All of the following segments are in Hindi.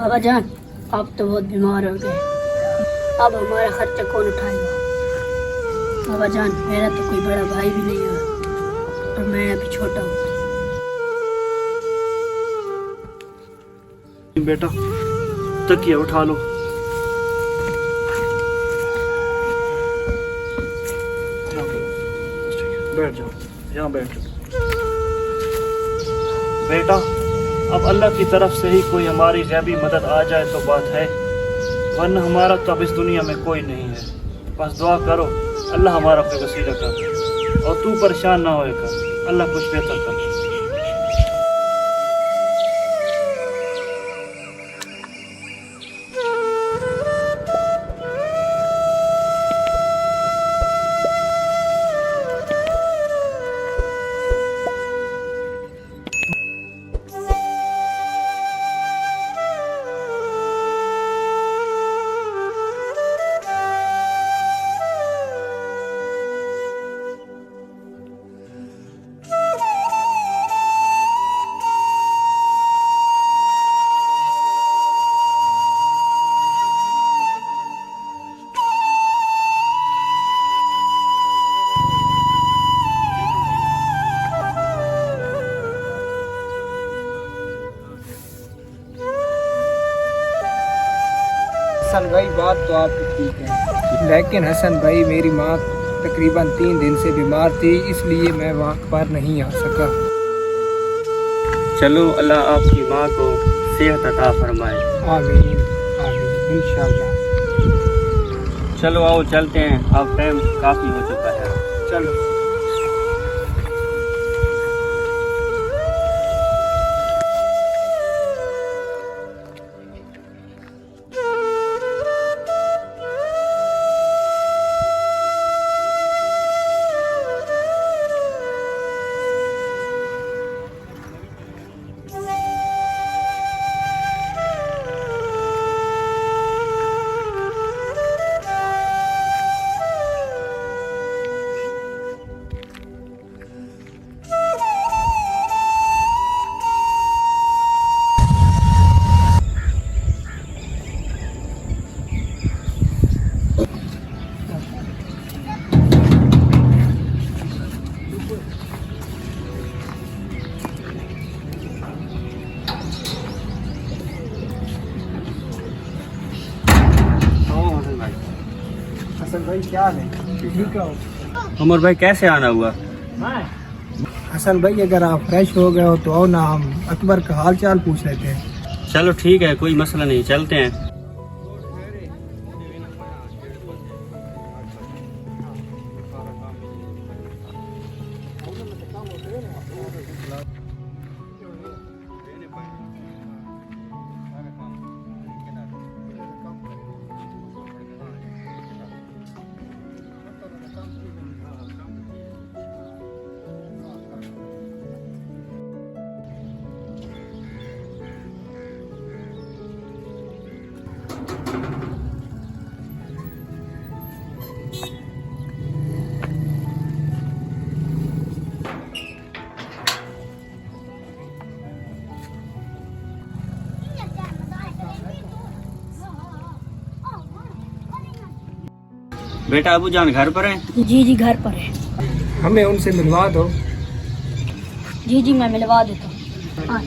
बाबा जान, आप तो बहुत बीमार हो गए, अब हमारा खर्चा कौन उठाएगा? बाबा जान, मेरा तो कोई बड़ा भाई भी नहीं है और मैं अभी छोटा हूँ। बेटा तकिया उठा लो। बैठ जाओ, यहाँ बैठ जाओ। बेटा अब अल्लाह की तरफ से ही कोई हमारी गैबी मदद आ जाए तो बात है, वरना हमारा तो अब इस दुनिया में कोई नहीं है। बस दुआ करो अल्लाह हमारा कोई वसीला कर, और तू परेशान ना होएगा, अल्लाह कुछ बेहतर कर। हसन भाई, बात तो आपकी ठीक है, लेकिन हसन भाई मेरी माँ तकरीबन 3 दिन से बीमार थी, इसलिए मैं वक्त पर नहीं आ सका। चलो अल्लाह आपकी माँ को सेहत अता फरमाए। आमीन आमीन इंशाअल्लाह। चलो आओ चलते हैं, अब टाइम काफ़ी हो चुका है। चलो। हसन भाई क्या है? ठीक हो? उमर भाई कैसे आना हुआ? हसन भाई अगर आप फ्रेश हो गए हो तो आओ ना, हम अकबर का हाल चाल पूछ लेते हैं। चलो ठीक है, कोई मसला नहीं, चलते हैं। बेटा अबू जान घर पर हैं? जी जी घर पर है। हमें उनसे मिलवा दो। जी जी मैं मिलवा देता हूँ। हाँ।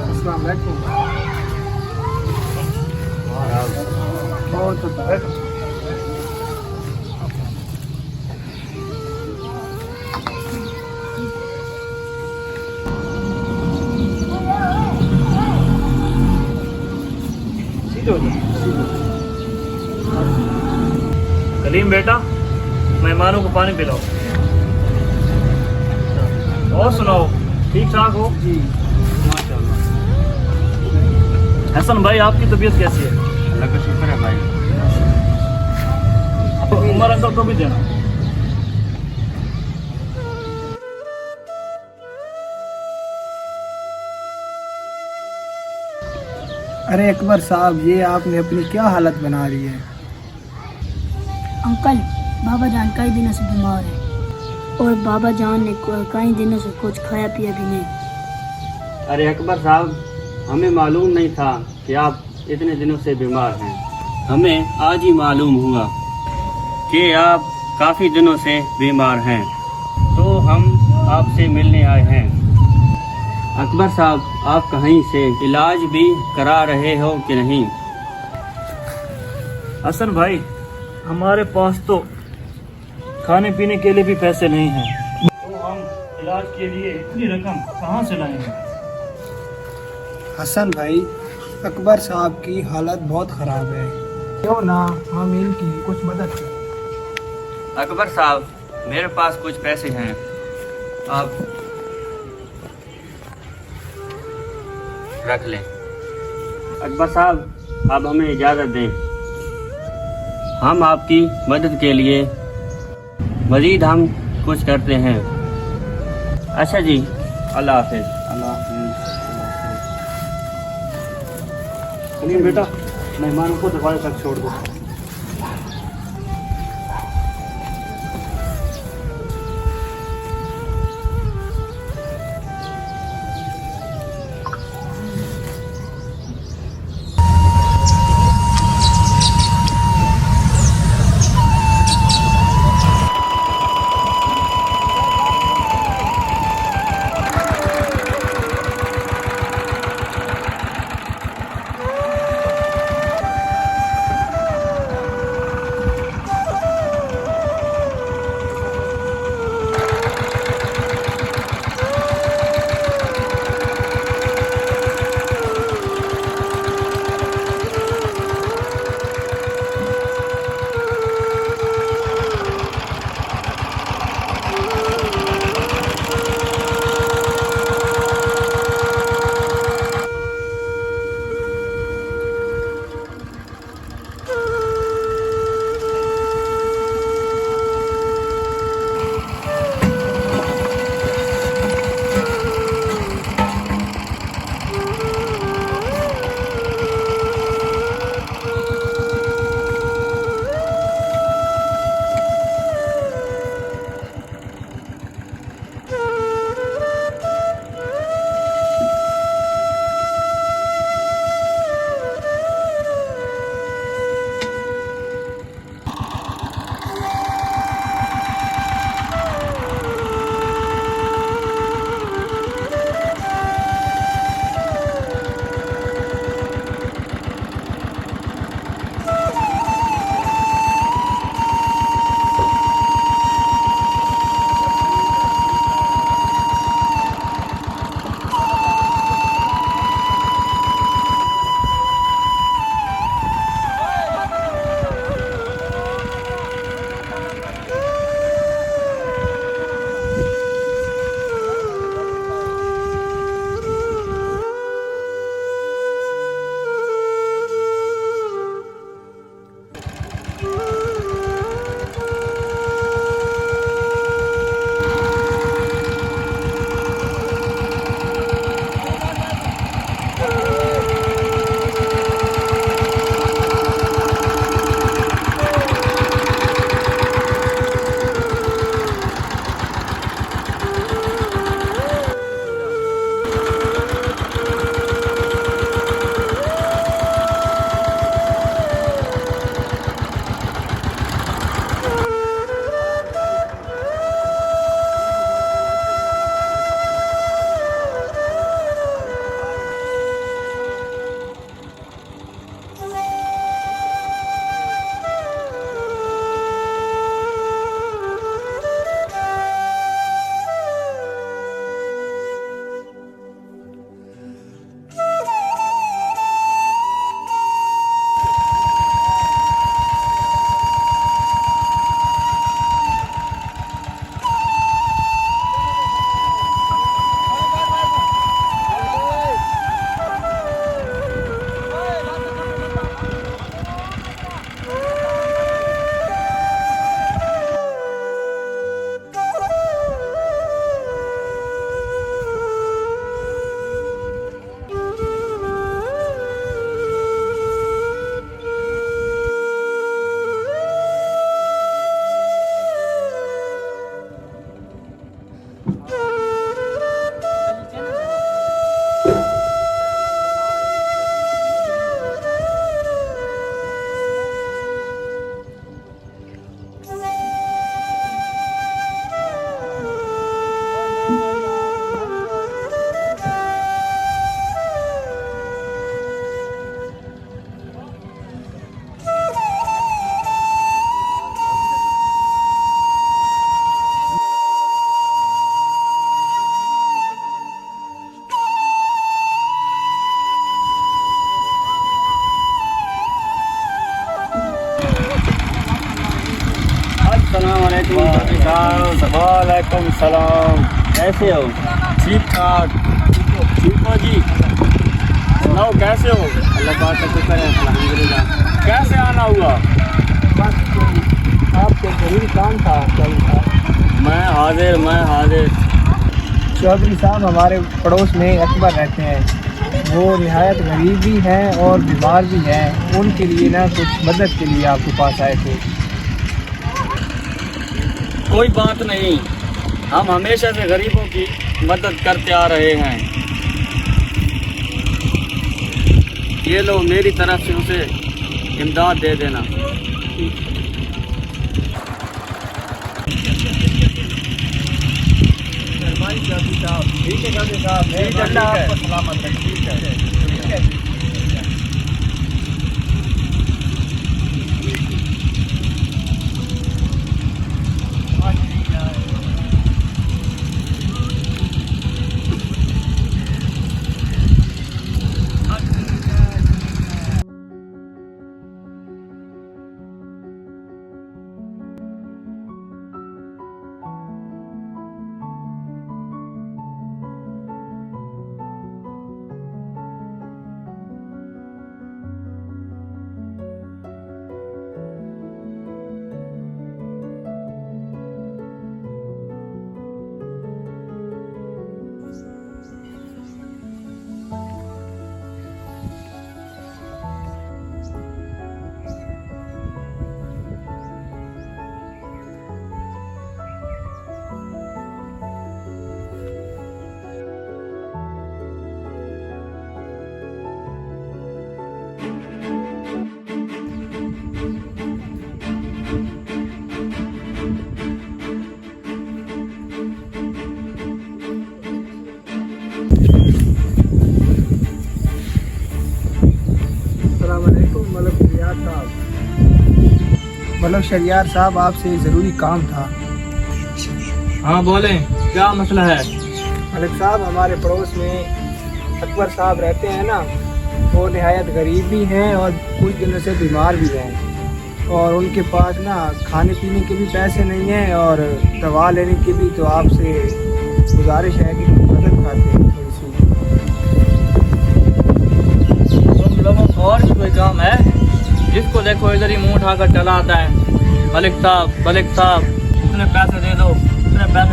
अस्सलाम वालेकुम। बहुत बैठो। कलीम बेटा, मेहमानों को पानी पिलाओ। और सुनाओ, ठीक ठाक हो? जी माशाल्लाह। हसन भाई आपकी तबीयत कैसी है? अल्लाह का शुक्र है भाई। उमर अंकल को भी देना। अरे अकबर साहब, ये आपने अपनी क्या हालत बना रही है। अंकल, बाबा जान कई दिनों से बीमार है और बाबा जान ने कई दिनों से कुछ खाया पिया भी नहीं। अरे अकबर साहब, हमें मालूम नहीं था कि आप इतने दिनों से बीमार हैं। हमें आज ही मालूम हुआ कि आप काफ़ी दिनों से बीमार हैं, तो हम आपसे मिलने आए हैं। अकबर साहब, आप कहीं से इलाज भी करा रहे हो कि नहीं? हसन भाई, हमारे पास तो खाने पीने के लिए भी पैसे नहीं हैं, तो हम इलाज के लिए इतनी रकम कहाँ से लाएंगे। हसन भाई, अकबर साहब की हालत बहुत ख़राब है, क्यों ना हम इनकी कुछ मदद करें। अकबर साहब, मेरे पास कुछ पैसे हैं, आप रख लें। अकबर साहब, आप हमें इजाज़त दें, हम आपकी मदद के लिए मज़ीद हम कुछ करते हैं। अच्छा जी, अल्लाह हाफ़िज़। अल्लाह हाफ़िज़। सलीम बेटा, मेहमानों को दरवाजे तक छोड़ दो। वालेकुम सलाम। कैसे हो? ठीक ठाक। ठीक हो जी? सुनाओ कैसे हो? अल्लाह पाक का शुक्र है, अल्हम्दुलिल्लाह। कैसे आना हुआ? आपको जरूरी काम था चौधरी साहब। मैं हाजिर। चौधरी साहब, हमारे पड़ोस में अकबर रहते हैं। वो निहायत गरीब भी हैं और बीमार भी हैं। उनके लिए ना कुछ मदद के लिए आपके पास आए थे। कोई बात नहीं, हम हमेशा से गरीबों की मदद करते आ रहे हैं। ये लो, मेरी तरफ से उसे इमदाद दे देना। ठीक है चौधरी साहब, अल्लाह आपको सलामत रखे। ठीक है। मलक शरियार साहब, आपसे ज़रूरी काम था। हाँ बोलें, क्या मसला है? मलिक साहब, हमारे पड़ोस में अकबर साहब रहते हैं ना, वो निहायत गरीब भी हैं और कुछ दिनों से बीमार भी हैं। और उनके पास ना खाने पीने के भी पैसे नहीं हैं और दवा लेने की भी। तो आपसे गुजारिश है कि मदद कर दें थोड़ी सी। तुम लोगों को और भी कोई काम है? जिसको देखो इधर ही मुंह उठाकर चला आता है। मलिक साहब, इतने पैसे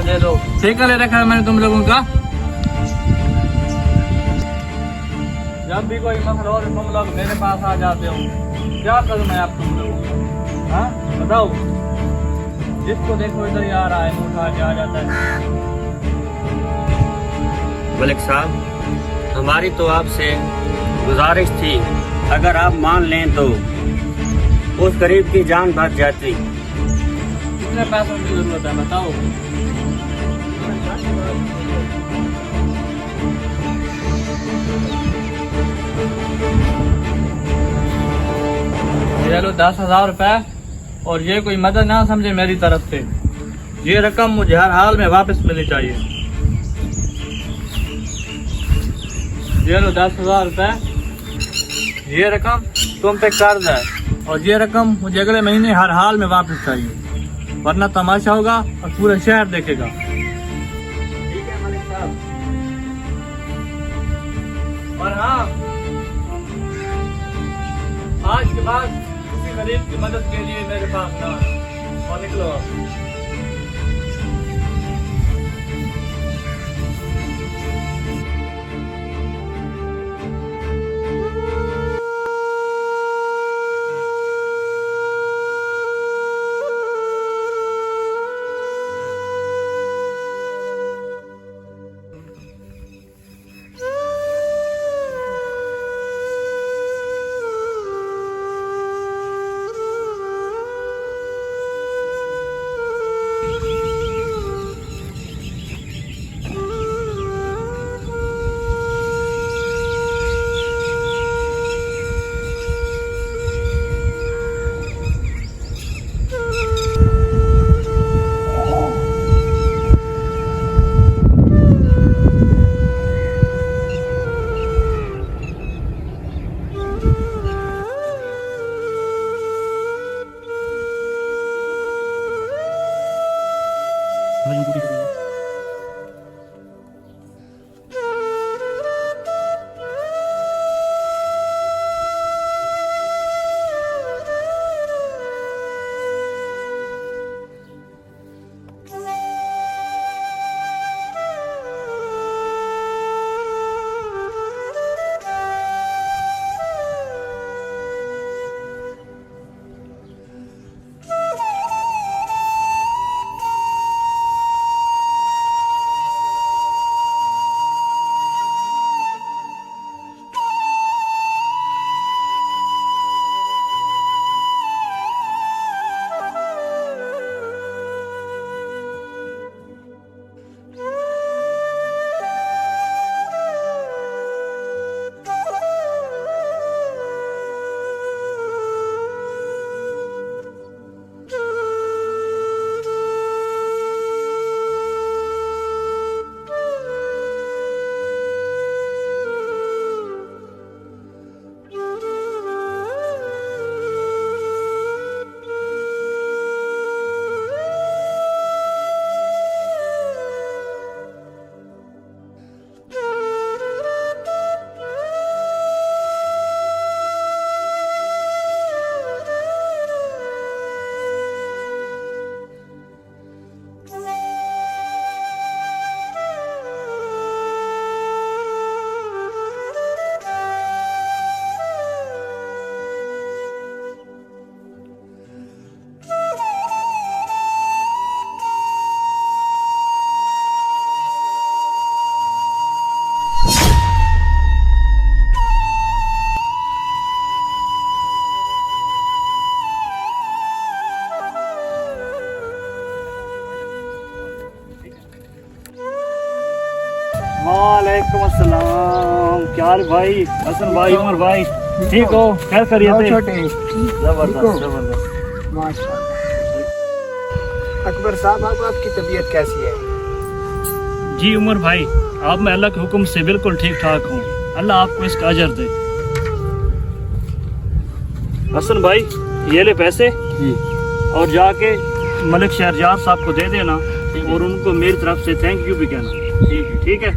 दे दो। ठेका ले रखा है मैंने तुम लोगों का। जब भी कोई मसला हो तो तुम लोग मेरे पास आ जाते हो। क्या करूं मैं आप तुम लोगों को? हाँ बताओ। जिसको देखो इधर ही आ रहा है, मुंह उठा के आ जाता है। मलिक साहब, हमारी तो आपसे गुजारिश थी, अगर आप मान लें तो उस गरीब की जान बच जाती। कितने पैसों की जरूरत है बताओ। ये लो 10,000 रुपए, और ये कोई मदद ना समझे मेरी तरफ से। ये रकम मुझे हर हाल में वापस मिलनी चाहिए। ये लो 10,000 रुपए। ये रकम तुम पे कर्ज है, और ये रकम मुझे अगले महीने हर हाल में वापस चाहिए, वरना तमाशा होगा और पूरा शहर देखेगा। ठीक है मलिक साहब। और हाँ, आज के बाद किसी गरीब की मदद के लिए मेरे पास ना आना। और निकलो आप। वालेकुम अस्सलाम। क्या हाल भाई? हसन भाई, उमर भाई, ठीक हो? खैर खैरियत आओ है? छोटे। जबरदस्त जबरदस्त। माशाल्लाह। अकबर साहब, अब आपकी तबीयत कैसी है? जी उमर भाई, आप मैं अल्लाह के हुक्म से बिल्कुल ठीक ठाक हूँ। अल्लाह आपको इसका अजर दे। हसन भाई, ये ले पैसे जी और जाके मलिक शहरयार साहब को दे देना और उनको मेरी तरफ से थैंक यू भी कहना। ठीक है?